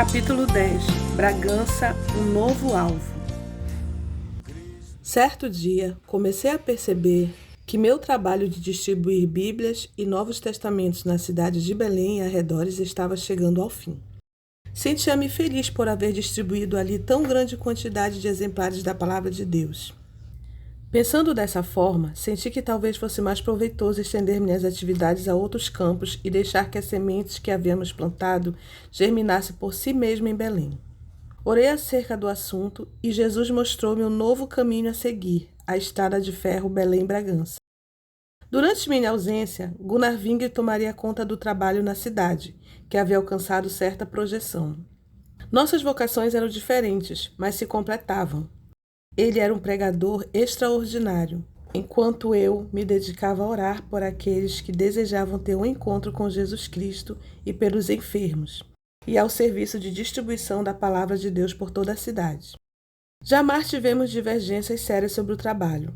Capítulo 10. Bragança, um novo alvo. Certo dia, comecei a perceber que meu trabalho de distribuir Bíblias e Novos Testamentos na cidade de Belém e arredores estava chegando ao fim. Sentia-me feliz por haver distribuído ali tão grande quantidade de exemplares da Palavra de Deus. Pensando dessa forma, senti que talvez fosse mais proveitoso estender minhas atividades a outros campos e deixar que as sementes que havíamos plantado germinassem por si mesmo em Belém. Orei acerca do assunto e Jesus mostrou-me um novo caminho a seguir, a estrada de ferro Belém-Bragança. Durante minha ausência, Gunnar Wingre tomaria conta do trabalho na cidade, que havia alcançado certa projeção. Nossas vocações eram diferentes, mas se completavam. Ele era um pregador extraordinário, enquanto eu me dedicava a orar por aqueles que desejavam ter um encontro com Jesus Cristo e pelos enfermos, e ao serviço de distribuição da palavra de Deus por toda a cidade. Jamais tivemos divergências sérias sobre o trabalho.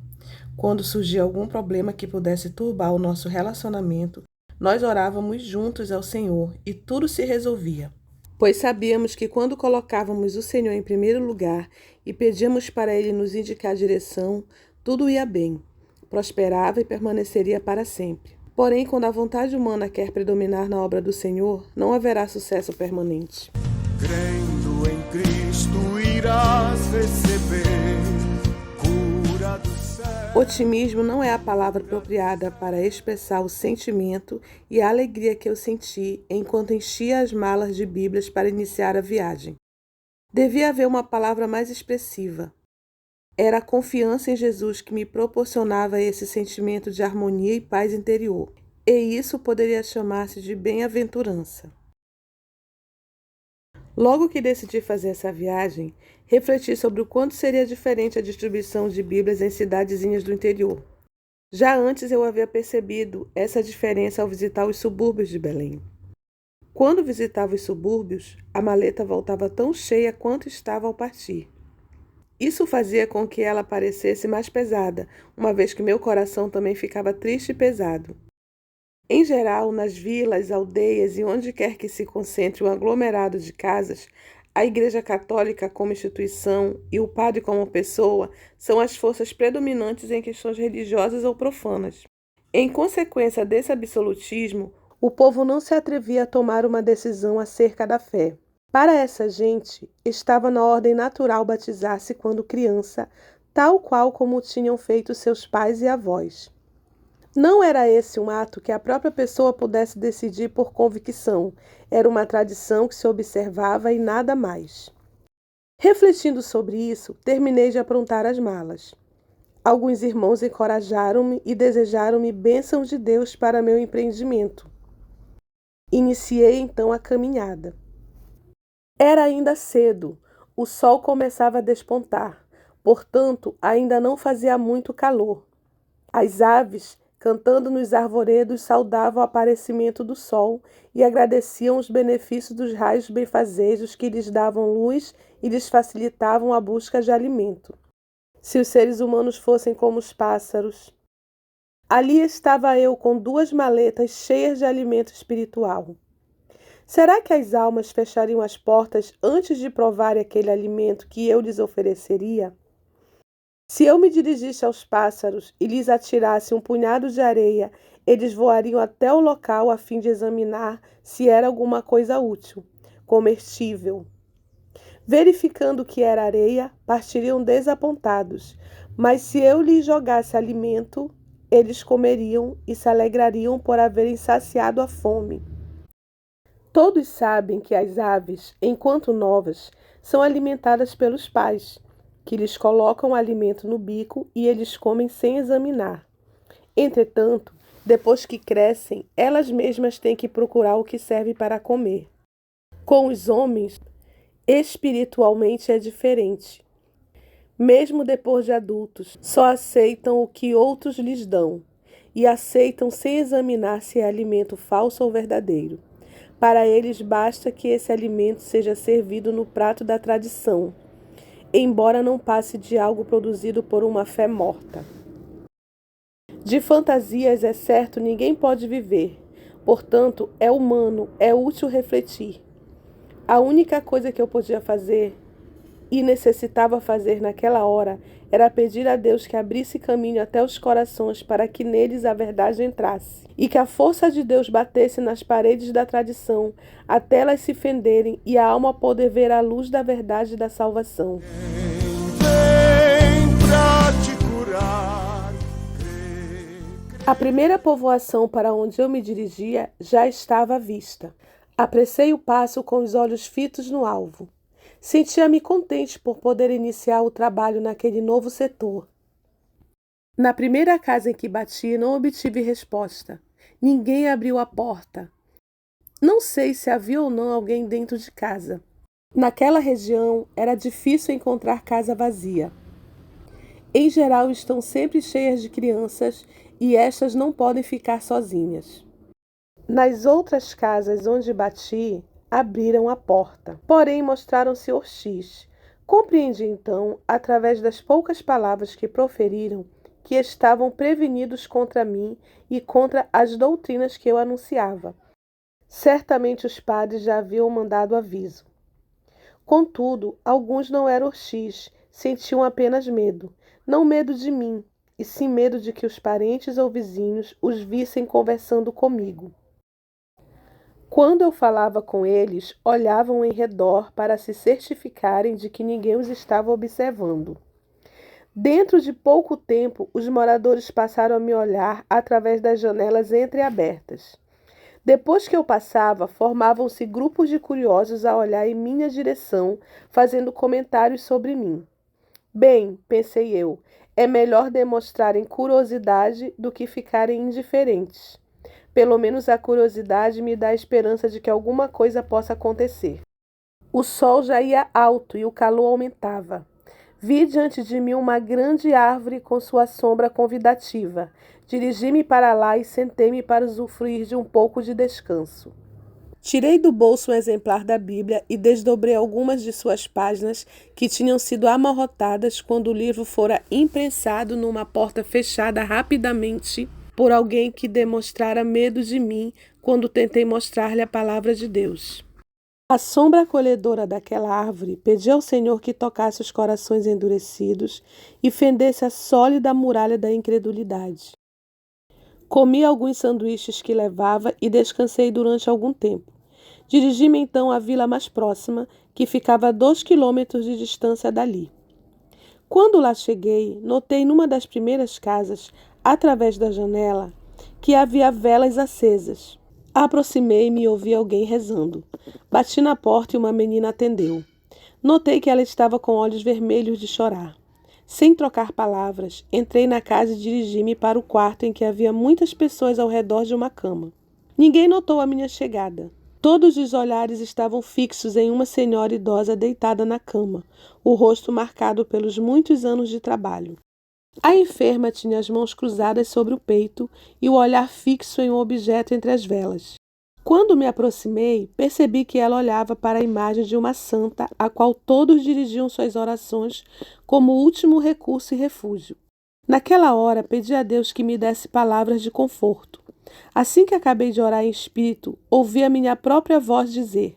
Quando surgia algum problema que pudesse turbar o nosso relacionamento, nós orávamos juntos ao Senhor e tudo se resolvia. Pois sabíamos que quando colocávamos o Senhor em primeiro lugar e pedíamos para Ele nos indicar a direção, tudo ia bem, prosperava e permaneceria para sempre. Porém, quando a vontade humana quer predominar na obra do Senhor, não haverá sucesso permanente. Crendo em Cristo irás receber cura do céu. Otimismo não é a palavra apropriada para expressar o sentimento e a alegria que eu senti enquanto enchia as malas de Bíblias para iniciar a viagem. Devia haver uma palavra mais expressiva. Era a confiança em Jesus que me proporcionava esse sentimento de harmonia e paz interior, e isso poderia chamar-se de bem-aventurança. Logo que decidi fazer essa viagem, refleti sobre o quanto seria diferente a distribuição de Bíblias em cidadezinhas do interior. Já antes eu havia percebido essa diferença ao visitar os subúrbios de Belém. Quando visitava os subúrbios, a maleta voltava tão cheia quanto estava ao partir. Isso fazia com que ela parecesse mais pesada, uma vez que meu coração também ficava triste e pesado. Em geral, nas vilas, aldeias e onde quer que se concentre um aglomerado de casas, a Igreja Católica como instituição e o padre como pessoa são as forças predominantes em questões religiosas ou profanas. Em consequência desse absolutismo, o povo não se atrevia a tomar uma decisão acerca da fé. Para essa gente, estava na ordem natural batizar-se quando criança, tal qual como tinham feito seus pais e avós. Não era esse um ato que a própria pessoa pudesse decidir por convicção, era uma tradição que se observava e nada mais. Refletindo sobre isso, terminei de aprontar as malas. Alguns irmãos encorajaram-me e desejaram-me bênçãos de Deus para meu empreendimento. Iniciei então a caminhada. Era ainda cedo, o sol começava a despontar, portanto ainda não fazia muito calor. As aves, cantando nos arvoredos, saudavam o aparecimento do sol e agradeciam os benefícios dos raios benfazejos que lhes davam luz e lhes facilitavam a busca de alimento. Se os seres humanos fossem como os pássaros. Ali estava eu com 2 maletas cheias de alimento espiritual. Será que as almas fechariam as portas antes de provarem aquele alimento que eu lhes ofereceria? Se eu me dirigisse aos pássaros e lhes atirasse um punhado de areia, eles voariam até o local a fim de examinar se era alguma coisa útil, comestível. Verificando que era areia, partiriam desapontados, mas se eu lhes jogasse alimento, eles comeriam e se alegrariam por haverem saciado a fome. Todos sabem que as aves, enquanto novas, são alimentadas pelos pais, que lhes colocam o alimento no bico e eles comem sem examinar. Entretanto, depois que crescem, elas mesmas têm que procurar o que serve para comer. Com os homens, espiritualmente é diferente. Mesmo depois de adultos, só aceitam o que outros lhes dão e aceitam sem examinar se é alimento falso ou verdadeiro. Para eles basta que esse alimento seja servido no prato da tradição, embora não passe de algo produzido por uma fé morta. De fantasias, é certo, ninguém pode viver. Portanto, é humano, é útil refletir. A única coisa que eu podia fazer e necessitava fazer naquela hora era pedir a Deus que abrisse caminho até os corações para que neles a verdade entrasse, e que a força de Deus batesse nas paredes da tradição até elas se fenderem e a alma poder ver a luz da verdade e da salvação. Vem pra te curar. A primeira povoação para onde eu me dirigia já estava à vista. Apressei o passo com os olhos fitos no alvo. Sentia-me contente por poder iniciar o trabalho naquele novo setor. Na primeira casa em que bati, não obtive resposta. Ninguém abriu a porta. Não sei se havia ou não alguém dentro de casa. Naquela região, era difícil encontrar casa vazia. Em geral, estão sempre cheias de crianças e estas não podem ficar sozinhas. Nas outras casas onde bati, abriram a porta, porém mostraram-se hostis. Compreendi então, através das poucas palavras que proferiram, que estavam prevenidos contra mim e contra as doutrinas que eu anunciava. Certamente os padres já haviam mandado aviso. Contudo, alguns não eram hostis, sentiam apenas medo. Não medo de mim, e sim medo de que os parentes ou vizinhos os vissem conversando comigo. Quando eu falava com eles, olhavam em redor para se certificarem de que ninguém os estava observando. Dentro de pouco tempo, os moradores passaram a me olhar através das janelas entreabertas. Depois que eu passava, formavam-se grupos de curiosos a olhar em minha direção, fazendo comentários sobre mim. Bem, pensei eu, é melhor demonstrarem curiosidade do que ficarem indiferentes. Pelo menos a curiosidade me dá a esperança de que alguma coisa possa acontecer. O sol já ia alto e o calor aumentava. Vi diante de mim uma grande árvore com sua sombra convidativa. Dirigi-me para lá e sentei-me para usufruir de um pouco de descanso. Tirei do bolso um exemplar da Bíblia e desdobrei algumas de suas páginas que tinham sido amarrotadas quando o livro fora imprensado numa porta fechada rapidamente por alguém que demonstrara medo de mim quando tentei mostrar-lhe a palavra de Deus. À sombra acolhedora daquela árvore, pedi ao Senhor que tocasse os corações endurecidos e fendesse a sólida muralha da incredulidade. Comi alguns sanduíches que levava e descansei durante algum tempo. Dirigi-me então à vila mais próxima, que ficava a 2 quilômetros de distância dali. Quando lá cheguei, notei numa das primeiras casas, através da janela, que havia velas acesas. Aproximei-me e ouvi alguém rezando. Bati na porta e uma menina atendeu. Notei que ela estava com olhos vermelhos de chorar. Sem trocar palavras, entrei na casa e dirigi-me para o quarto em que havia muitas pessoas ao redor de uma cama. Ninguém notou a minha chegada. Todos os olhares estavam fixos em uma senhora idosa deitada na cama, o rosto marcado pelos muitos anos de trabalho. A enferma tinha as mãos cruzadas sobre o peito e o olhar fixo em um objeto entre as velas. Quando me aproximei, percebi que ela olhava para a imagem de uma santa, a qual todos dirigiam suas orações como último recurso e refúgio. Naquela hora, pedi a Deus que me desse palavras de conforto. Assim que acabei de orar em espírito, ouvi a minha própria voz dizer: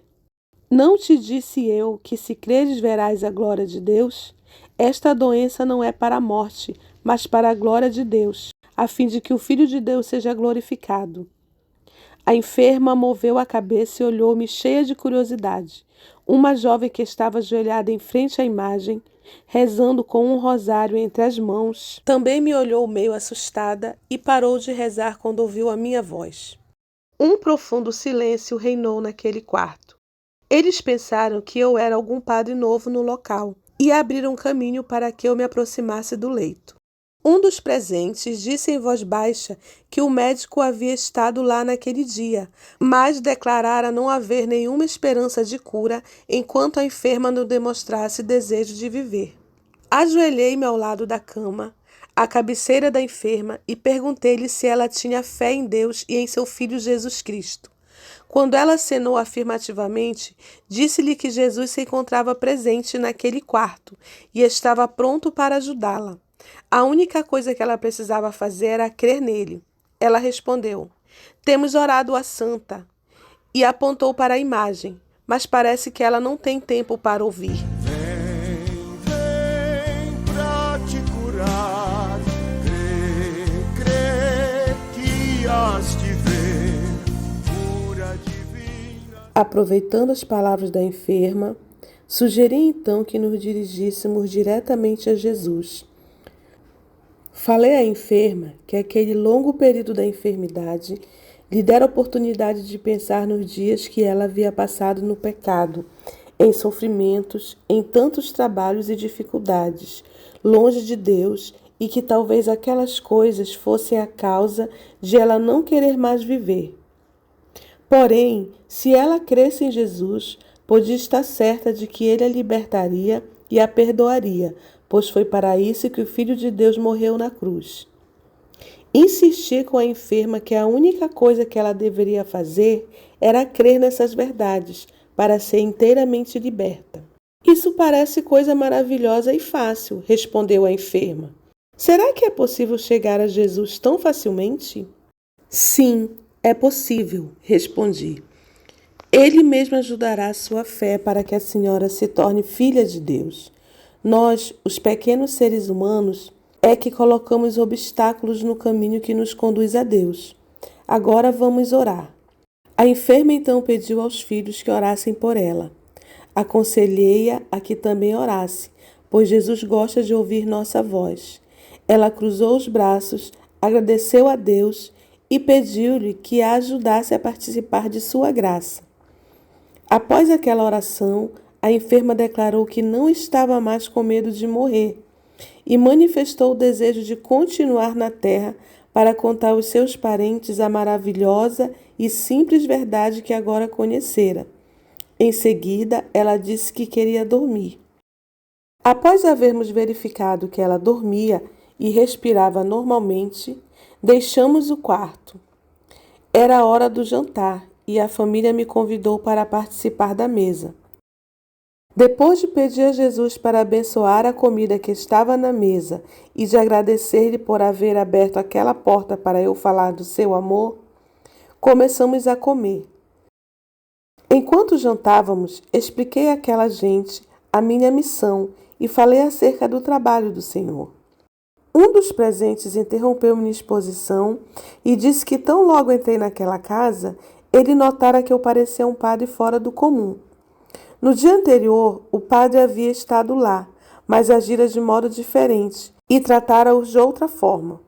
Não te disse eu que se creres verás a glória de Deus? Esta doença não é para a morte, mas para a glória de Deus, a fim de que o Filho de Deus seja glorificado. A enferma moveu a cabeça e olhou-me cheia de curiosidade. Uma jovem que estava ajoelhada em frente à imagem, rezando com um rosário entre as mãos, também me olhou meio assustada e parou de rezar quando ouviu a minha voz. Um profundo silêncio reinou naquele quarto. Eles pensaram que eu era algum padre novo no local e abriram caminho para que eu me aproximasse do leito. Um dos presentes disse em voz baixa que o médico havia estado lá naquele dia, mas declarara não haver nenhuma esperança de cura enquanto a enferma não demonstrasse desejo de viver. Ajoelhei-me ao lado da cama, à cabeceira da enferma, e perguntei-lhe se ela tinha fé em Deus e em seu Filho Jesus Cristo. Quando ela acenou afirmativamente, disse-lhe que Jesus se encontrava presente naquele quarto e estava pronto para ajudá-la. A única coisa que ela precisava fazer era crer nele. Ela respondeu: Temos orado à santa, e apontou para a imagem, mas parece que ela não tem tempo para ouvir. Vem pra te curar. Crê que hás de ver cura divina. Aproveitando as palavras da enferma, sugeri então que nos dirigíssemos diretamente a Jesus. Falei à enferma que aquele longo período da enfermidade lhe dera oportunidade de pensar nos dias que ela havia passado no pecado, em sofrimentos, em tantos trabalhos e dificuldades, longe de Deus, e que talvez aquelas coisas fossem a causa de ela não querer mais viver. Porém, se ela cresce em Jesus, podia estar certa de que ele a libertaria e a perdoaria, pois foi para isso que o Filho de Deus morreu na cruz. Insisti com a enferma que a única coisa que ela deveria fazer era crer nessas verdades, para ser inteiramente liberta. Isso parece coisa maravilhosa e fácil, respondeu a enferma. Será que é possível chegar a Jesus tão facilmente? Sim, é possível, respondi. Ele mesmo ajudará a sua fé para que a senhora se torne filha de Deus. Nós, os pequenos seres humanos, é que colocamos obstáculos no caminho que nos conduz a Deus. Agora vamos orar. A enferma então pediu aos filhos que orassem por ela. Aconselhei-a a que também orasse, pois Jesus gosta de ouvir nossa voz. Ela cruzou os braços, agradeceu a Deus e pediu-lhe que a ajudasse a participar de sua graça. Após aquela oração, a enferma declarou que não estava mais com medo de morrer e manifestou o desejo de continuar na terra para contar aos seus parentes a maravilhosa e simples verdade que agora conhecera. Em seguida, ela disse que queria dormir. Após havermos verificado que ela dormia e respirava normalmente, deixamos o quarto. Era a hora do jantar e a família me convidou para participar da mesa. Depois de pedir a Jesus para abençoar a comida que estava na mesa e de agradecer-lhe por haver aberto aquela porta para eu falar do seu amor, começamos a comer. Enquanto jantávamos, expliquei àquela gente a minha missão e falei acerca do trabalho do Senhor. Um dos presentes interrompeu minha exposição e disse que tão logo entrei naquela casa, ele notara que eu parecia um padre fora do comum. No dia anterior, o padre havia estado lá, mas agira de modo diferente e tratara-os de outra forma.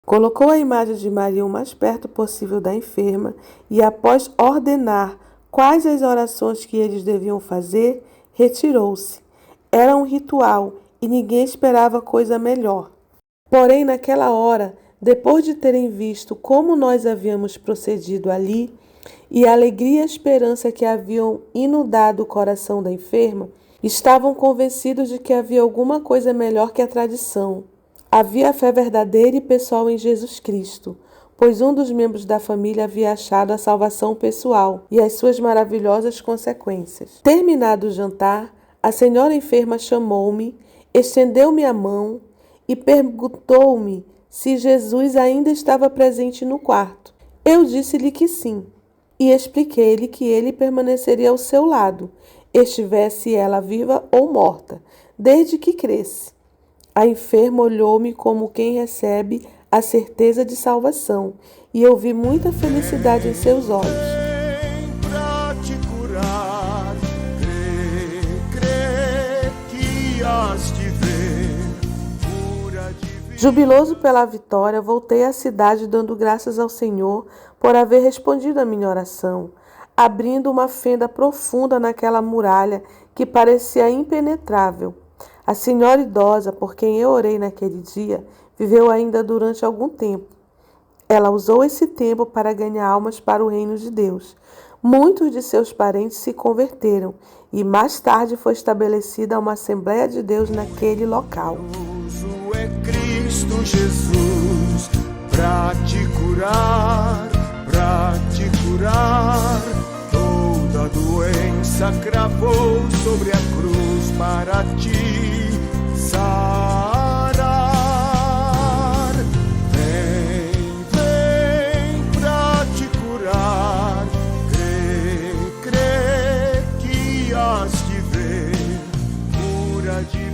Colocou a imagem de Maria o mais perto possível da enferma e, após ordenar quais as orações que eles deviam fazer, retirou-se. Era um ritual e ninguém esperava coisa melhor. Porém, naquela hora, depois de terem visto como nós havíamos procedido ali, e a alegria e a esperança que haviam inundado o coração da enferma, estavam convencidos de que havia alguma coisa melhor que a tradição. Havia a fé verdadeira e pessoal em Jesus Cristo, pois um dos membros da família havia achado a salvação pessoal e as suas maravilhosas consequências. Terminado o jantar, a senhora enferma chamou-me, estendeu-me a mão e perguntou-me se Jesus ainda estava presente no quarto. Eu disse-lhe que sim. E expliquei-lhe que ele permaneceria ao seu lado, estivesse ela viva ou morta, desde que cresce. A enferma olhou-me como quem recebe a certeza de salvação, e eu vi muita felicidade em seus olhos. Vem pra te curar. Crê que hás de ver cura divina. Jubiloso pela vitória, voltei à cidade dando graças ao Senhor por haver respondido à minha oração, abrindo uma fenda profunda naquela muralha que parecia impenetrável. A senhora idosa, por quem eu orei naquele dia, viveu ainda durante algum tempo. Ela usou esse tempo para ganhar almas para o reino de Deus. Muitos de seus parentes se converteram e mais tarde foi estabelecida uma Assembleia de Deus naquele local. É Cristo Jesus pra te curar, toda doença cravou sobre a cruz para te sarar. Vem pra te curar, crê de